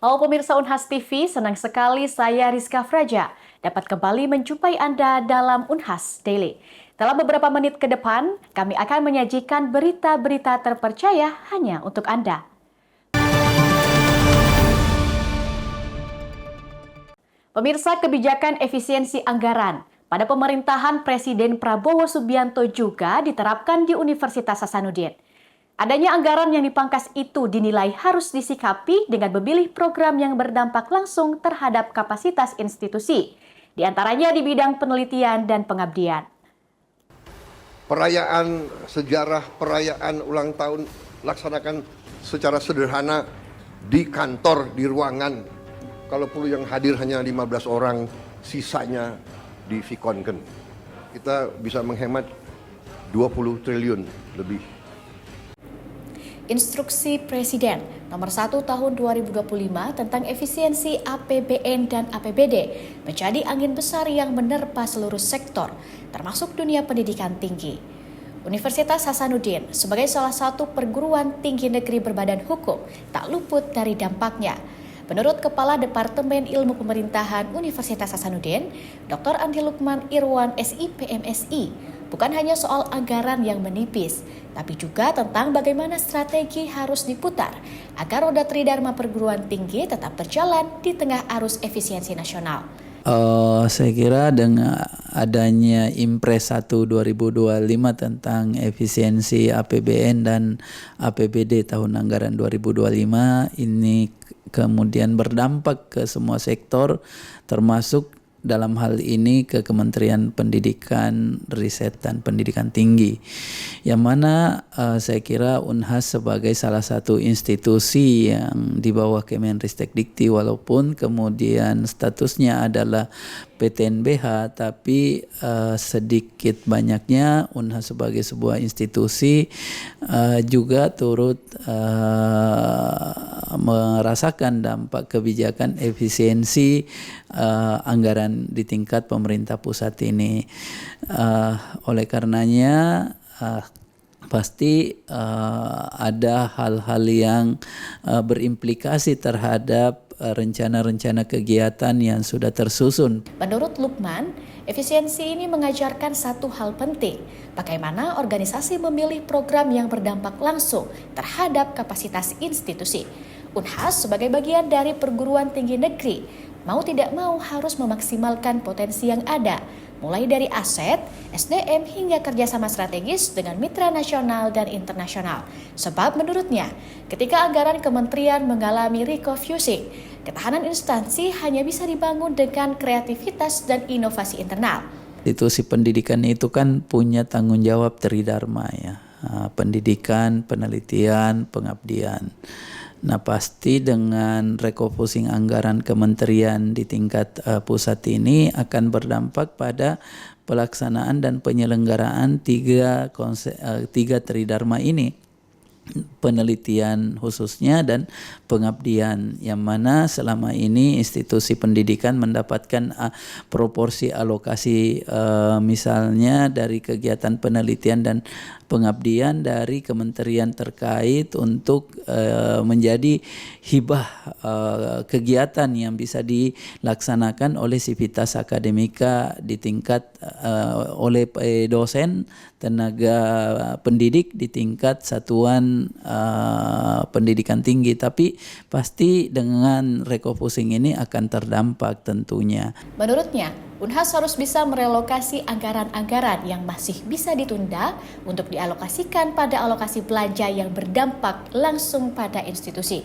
Halo pemirsa Unhas TV, senang sekali saya Rizka Fraja dapat kembali menjumpai Anda dalam Unhas Daily. Dalam beberapa menit ke depan, kami akan menyajikan berita-berita terpercaya hanya untuk Anda. Pemirsa, kebijakan efisiensi anggaran pada pemerintahan Presiden Prabowo Subianto juga diterapkan di Universitas Hasanuddin. Adanya anggaran yang dipangkas itu dinilai harus disikapi dengan memilih program yang berdampak langsung terhadap kapasitas institusi, di antaranya di bidang penelitian dan pengabdian. Perayaan sejarah, perayaan ulang tahun laksanakan secara sederhana di kantor, di ruangan. Kalau perlu yang hadir hanya 15 orang, sisanya di Vkonken. Kita bisa menghemat 20 triliun lebih. Instruksi Presiden Nomor 1 Tahun 2025 tentang efisiensi APBN dan APBD menjadi angin besar yang menerpa seluruh sektor, termasuk dunia pendidikan tinggi. Universitas Hasanuddin sebagai salah satu perguruan tinggi negeri berbadan hukum tak luput dari dampaknya. Menurut Kepala Departemen Ilmu Pemerintahan Universitas Hasanuddin, Dr. Andi Lukman Irwan SIPMSI, bukan hanya soal anggaran yang menipis, tapi juga tentang bagaimana strategi harus diputar agar roda tridharma perguruan tinggi tetap berjalan di tengah arus efisiensi nasional. Saya kira dengan adanya Impres 1 2025 tentang efisiensi APBN dan APBD tahun anggaran 2025 ini kemudian berdampak ke semua sektor, termasuk dalam hal ini ke Kementerian Pendidikan, Riset dan Pendidikan Tinggi, yang mana saya kira Unhas sebagai salah satu institusi yang di bawah Kemenristekdikti, walaupun kemudian statusnya adalah PTNBH, tapi sedikit banyaknya Unhas sebagai sebuah institusi juga turut merasakan dampak kebijakan efisiensi anggaran di tingkat pemerintah pusat ini. Oleh karenanya pasti ada hal-hal yang berimplikasi terhadap rencana-rencana kegiatan yang sudah tersusun. Menurut Lukman, efisiensi ini mengajarkan satu hal penting, bagaimana organisasi memilih program yang berdampak langsung terhadap kapasitas institusi. Unhas sebagai bagian dari perguruan tinggi negeri, mau tidak mau harus memaksimalkan potensi yang ada, mulai dari aset, SDM hingga kerjasama strategis dengan mitra nasional dan internasional. Sebab menurutnya, ketika anggaran kementerian mengalami refocusing, ketahanan instansi hanya bisa dibangun dengan kreativitas dan inovasi internal. Institusi pendidikan itu kan punya tanggung jawab tridharma ya, pendidikan, penelitian, pengabdian. Nah pasti dengan refocusing anggaran kementerian di tingkat pusat ini akan berdampak pada pelaksanaan dan penyelenggaraan tiga tridharma ini, penelitian khususnya dan pengabdian, yang mana selama ini institusi pendidikan mendapatkan proporsi alokasi misalnya dari kegiatan penelitian dan pengabdian dari kementerian terkait untuk menjadi hibah kegiatan yang bisa dilaksanakan oleh sivitas akademika di tingkat oleh dosen, tenaga pendidik di tingkat satuan pendidikan tinggi. Tapi pasti dengan refocusing ini akan terdampak tentunya. Menurutnya, Unhas harus bisa merelokasi anggaran-anggaran yang masih bisa ditunda untuk dialokasikan pada alokasi belanja yang berdampak langsung pada institusi.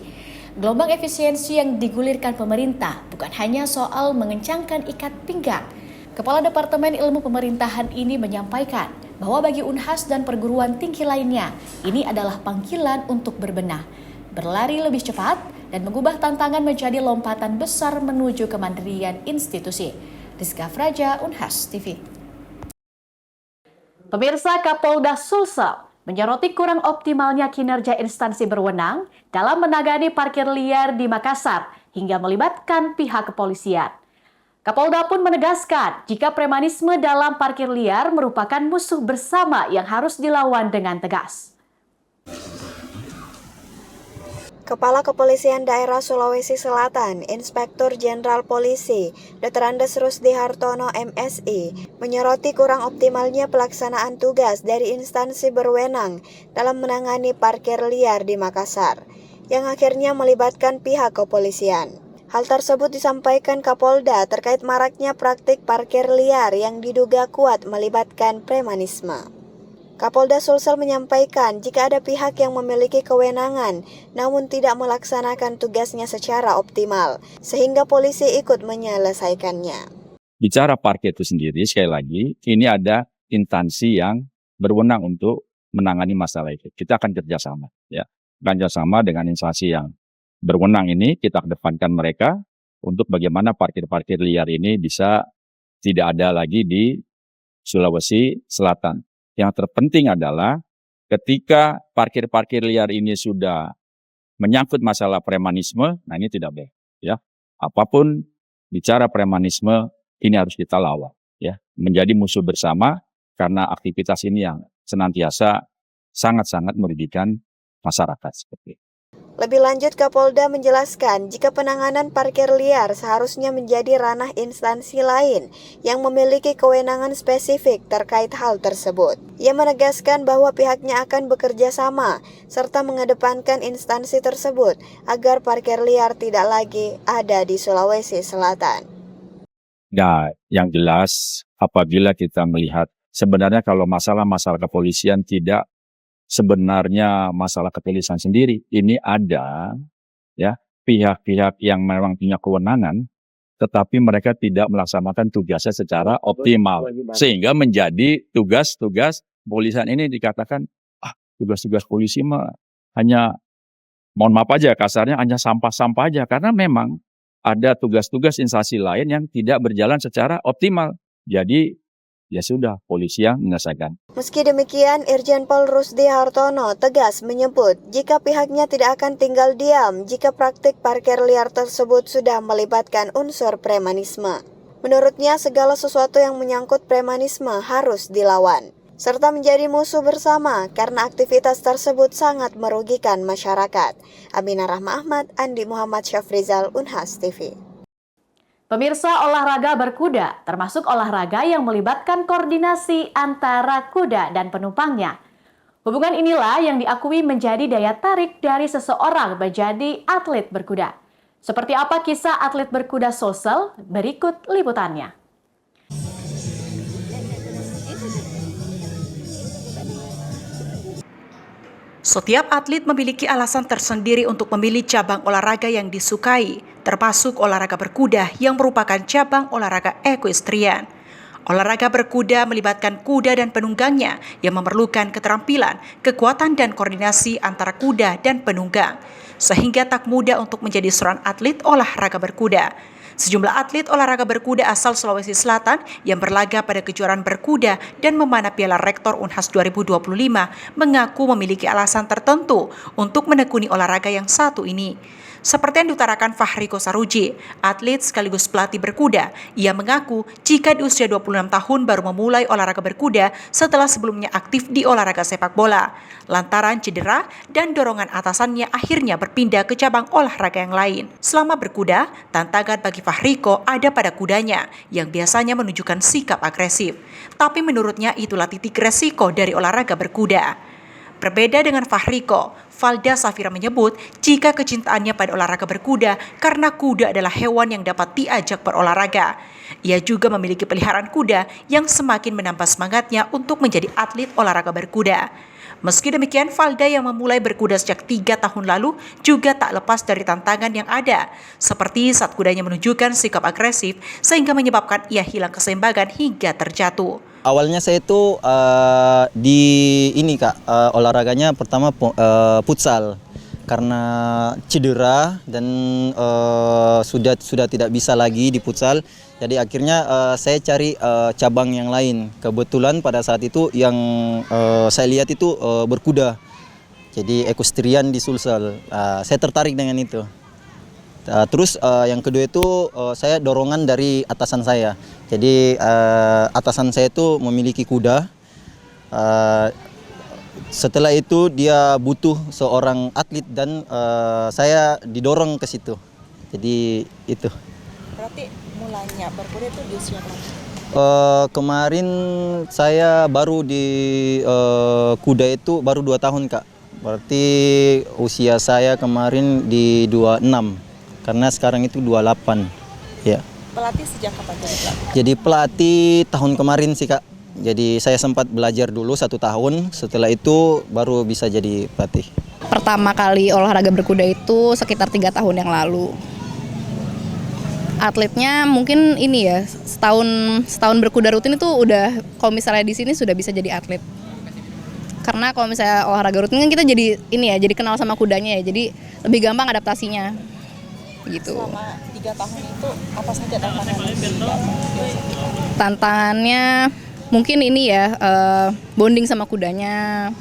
Gelombang efisiensi yang digulirkan pemerintah bukan hanya soal mengencangkan ikat pinggang. Kepala Departemen Ilmu Pemerintahan ini menyampaikan bahwa bagi Unhas dan perguruan tinggi lainnya, ini adalah panggilan untuk berbenah, berlari lebih cepat, dan mengubah tantangan menjadi lompatan besar menuju kemandirian institusi. Rizka Fraja, Unhas TV. Pemirsa, Kapolda Sulsel menyoroti kurang optimalnya kinerja instansi berwenang dalam menangani parkir liar di Makassar hingga melibatkan pihak kepolisian. Kapolda pun menegaskan jika premanisme dalam parkir liar merupakan musuh bersama yang harus dilawan dengan tegas. Kepala Kepolisian Daerah Sulawesi Selatan, Inspektur Jenderal Polisi, Dr. Andes Rusdi Hartono MSI, menyoroti kurang optimalnya pelaksanaan tugas dari instansi berwenang dalam menangani parkir liar di Makassar, yang akhirnya melibatkan pihak kepolisian. Hal tersebut disampaikan Kapolda terkait maraknya praktik parkir liar yang diduga kuat melibatkan premanisme. Kapolda Sulsel menyampaikan jika ada pihak yang memiliki kewenangan namun tidak melaksanakan tugasnya secara optimal, sehingga polisi ikut menyelesaikannya. Bicara parkir itu sendiri, sekali lagi, ini ada instansi yang berwenang untuk menangani masalah itu. Kita akan kerjasama, ya, kerjasama dengan instansi yang berwenang ini, kita kedepankan mereka untuk bagaimana parkir-parkir liar ini bisa tidak ada lagi di Sulawesi Selatan. Yang terpenting adalah ketika parkir-parkir liar ini sudah menyangkut masalah premanisme, nah ini tidak baik, ya. Apapun bicara premanisme ini harus kita lawan, ya. Menjadi musuh bersama karena aktivitas ini yang senantiasa sangat-sangat merugikan masyarakat seperti itu. Lebih lanjut, Kapolda menjelaskan jika penanganan parkir liar seharusnya menjadi ranah instansi lain yang memiliki kewenangan spesifik terkait hal tersebut. Ia menegaskan bahwa pihaknya akan bekerja sama serta mengedepankan instansi tersebut agar parkir liar tidak lagi ada di Sulawesi Selatan. Nah, yang jelas apabila kita melihat sebenarnya kalau masalah-masalah kepolisian tidak sebenarnya masalah kepolisian sendiri, ini ada ya pihak-pihak yang memang punya kewenangan, tetapi mereka tidak melaksanakan tugasnya secara optimal, sehingga menjadi tugas-tugas kepolisian ini dikatakan tugas-tugas polisi mah hanya, mohon maaf aja kasarnya, hanya sampah-sampah aja, karena memang ada tugas-tugas instansi lain yang tidak berjalan secara optimal. Jadi ya sudah, polisi yang menyelesaikan. Meski demikian, Irjen Pol Rusdi Hartono tegas menyebut jika pihaknya tidak akan tinggal diam jika praktik parkir liar tersebut sudah melibatkan unsur premanisme. Menurutnya, segala sesuatu yang menyangkut premanisme harus dilawan, serta menjadi musuh bersama karena aktivitas tersebut sangat merugikan masyarakat. Aminah Rahma Ahmad, Andi Muhammad Syafrizal, Unhas TV. Pemirsa, olahraga berkuda termasuk olahraga yang melibatkan koordinasi antara kuda dan penumpangnya. Hubungan inilah yang diakui menjadi daya tarik dari seseorang menjadi atlet berkuda. Seperti apa kisah atlet berkuda Sulsel? Berikut liputannya. Setiap atlet memiliki alasan tersendiri untuk memilih cabang olahraga yang disukai, termasuk olahraga berkuda yang merupakan cabang olahraga equestrian. Olahraga berkuda melibatkan kuda dan penunggangnya yang memerlukan keterampilan, kekuatan dan koordinasi antara kuda dan penunggang, sehingga tak mudah untuk menjadi seorang atlet olahraga berkuda. Sejumlah atlet olahraga berkuda asal Sulawesi Selatan yang berlaga pada kejuaraan berkuda dan memanah Piala Rektor Unhas 2025 mengaku memiliki alasan tertentu untuk menekuni olahraga yang satu ini. Seperti yang diutarakan Fahriko Saruji, atlet sekaligus pelatih berkuda, ia mengaku jika di usia 26 tahun baru memulai olahraga berkuda setelah sebelumnya aktif di olahraga sepak bola. Lantaran cedera dan dorongan atasannya akhirnya berpindah ke cabang olahraga yang lain. Selama berkuda, tantangan bagi Fahriko ada pada kudanya yang biasanya menunjukkan sikap agresif. Tapi menurutnya itulah titik resiko dari olahraga berkuda. Berbeda dengan Fahriko, Valda Safira menyebut jika kecintaannya pada olahraga berkuda karena kuda adalah hewan yang dapat diajak berolahraga. Ia juga memiliki peliharaan kuda yang semakin menambah semangatnya untuk menjadi atlet olahraga berkuda. Meski demikian, Valda yang memulai berkuda sejak 3 tahun lalu juga tak lepas dari tantangan yang ada, seperti saat kudanya menunjukkan sikap agresif sehingga menyebabkan ia hilang keseimbangan hingga terjatuh. Awalnya saya itu olahraganya pertama futsal karena cedera dan sudah tidak bisa lagi di futsal. Jadi akhirnya saya cari cabang yang lain. Kebetulan pada saat itu yang saya lihat itu berkuda. Jadi equestrian di Sulsel. Saya tertarik dengan itu. Terus yang kedua itu saya dorongan dari atasan saya. Jadi atasan saya itu memiliki kuda. Setelah itu dia butuh seorang atlet dan saya didorong ke situ. Jadi itu. Berarti mulanya berkuda itu di usia berapa? Kemarin saya baru di kuda itu baru 2 tahun, Kak. Berarti usia saya kemarin di 26, karena sekarang itu 28. Ya. Pelatih sejak kapan jadi pelatih? Jadi pelatih tahun kemarin sih, Kak. Jadi saya sempat belajar dulu 1 tahun, setelah itu baru bisa jadi pelatih. Pertama kali olahraga berkuda itu sekitar 3 tahun yang lalu. Atletnya mungkin ini ya, setahun berkuda rutin itu udah, kalau misalnya di sini sudah bisa jadi atlet. Karena kalau misalnya olahraga rutin kan kita jadi ini ya, jadi kenal sama kudanya ya, jadi lebih gampang adaptasinya. Gitu. Selama 3 tahun itu apa saja tantangannya? Tantangannya mungkin ini ya, bonding sama kudanya.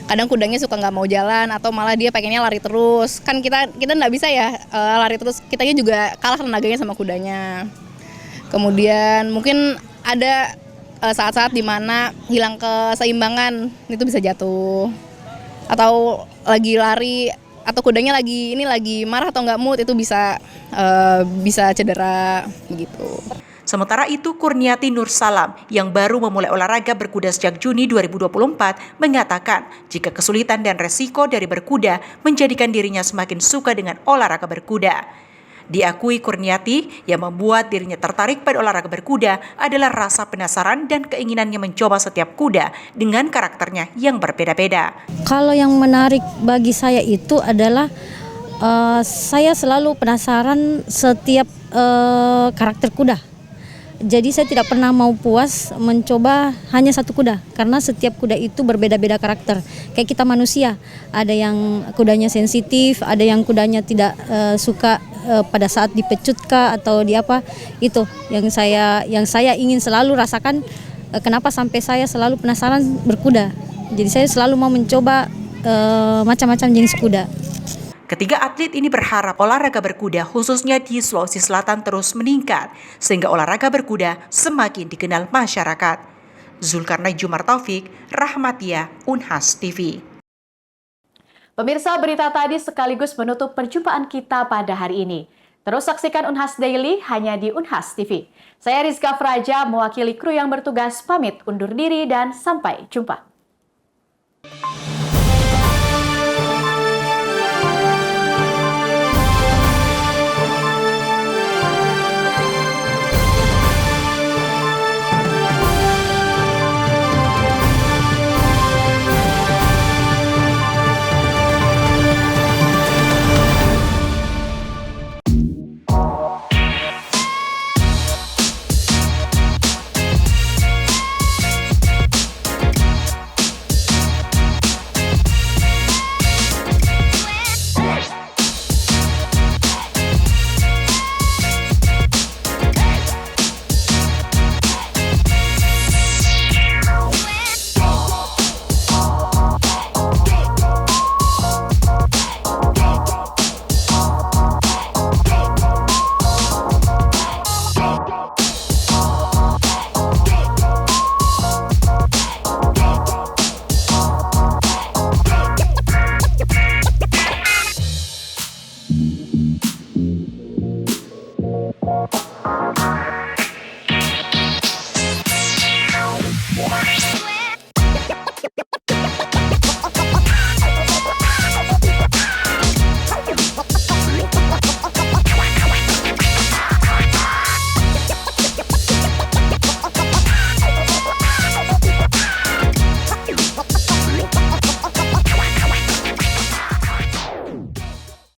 Kadang kudanya suka nggak mau jalan atau malah dia pengennya lari terus. Kan kita nggak bisa ya lari terus, kitanya juga kalah tenaganya sama kudanya. Kemudian mungkin ada saat-saat dimana hilang keseimbangan, itu bisa jatuh. Atau lagi lari atau kudanya lagi marah atau nggak mood, itu bisa cedera begitu. Sementara itu, Kurniati Nursalam yang baru memulai olahraga berkuda sejak Juni 2024 mengatakan jika kesulitan dan resiko dari berkuda menjadikan dirinya semakin suka dengan olahraga berkuda. Diakui Kurniati, yang membuat dirinya tertarik pada olahraga berkuda adalah rasa penasaran dan keinginannya mencoba setiap kuda dengan karakternya yang berbeda-beda. Kalau yang menarik bagi saya itu adalah saya selalu penasaran setiap karakter kuda. Jadi saya tidak pernah mau puas mencoba hanya satu kuda, karena setiap kuda itu berbeda-beda karakter. Kayak kita manusia, ada yang kudanya sensitif, ada yang kudanya tidak suka pada saat dipecut kah atau di apa. Itu yang saya ingin selalu rasakan, kenapa sampai saya selalu penasaran berkuda. Jadi saya selalu mau mencoba macam-macam jenis kuda. Ketiga atlet ini berharap olahraga berkuda khususnya di Sulawesi Selatan terus meningkat sehingga olahraga berkuda semakin dikenal masyarakat. Zulkarnain Jumar Taufik, Rahmatia, Unhas TV. Pemirsa, berita tadi sekaligus menutup perjumpaan kita pada hari ini. Terus saksikan Unhas Daily hanya di Unhas TV. Saya Rizka Fraja mewakili kru yang bertugas pamit undur diri dan sampai jumpa.